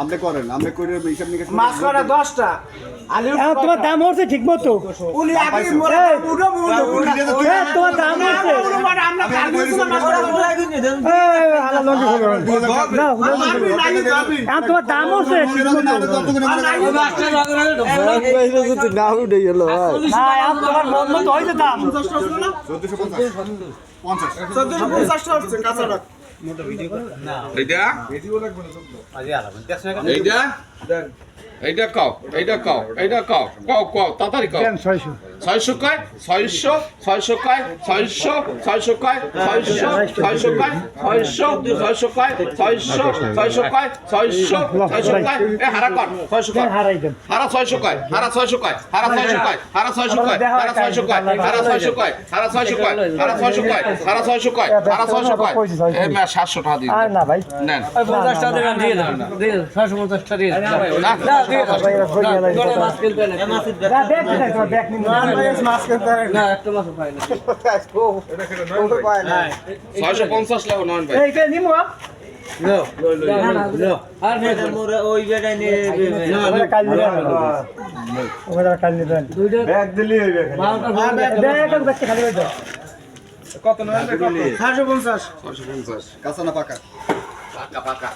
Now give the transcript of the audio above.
আপনি করেন আপনি করে হিসাব নিকাশ মাছ করা 10টা আলু তোমার দাম হচ্ছে ঠিক মতো উনি আগে মোরা উড়ো তোমার দাম হচ্ছে আমরা খালি মাছ করা তোমার দাম হচ্ছে না উঠে গেল তোমার মন মতো হয়েছে দাম 1450 হচ্ছে কাঁচাটা এইটা এইটা কও এইটা কও এইটা কও কও কও তাড়াতাড়ি কও 600 কয় 600 কয় 600 কয় 600 কয় 600 কয় 600 কয় 600 কয় এ হারা কর 600 কয় হারা 600 কয় হারা 600 কয় হারা 600 কয় হারা 600 কয় হারা 600 কয় হারা 600 কয় হারা 600 কয় হারা 600 কয় হারা 600 কয় হারা 600 কয় এ মে 700 টাকা দিন না ভাই নেন 50 টাকা দেন দিয়ে দাও 650 টাকা দিয়ে দাও না মাছ কিনতে না দেখ মাছ কিনতে না একটা মাছ পাই না 650 লাও নন ভাই এইটা নিমু আর মোরা ওই জায়গায় নিয়ে কাল দিবেন ওরা কাল দিবেন দুইটা ব্যাগ দিলি হইবে দেখ খালি হইতো কত নয় 450 650 কাঁচা না পাকা পাকা পাকা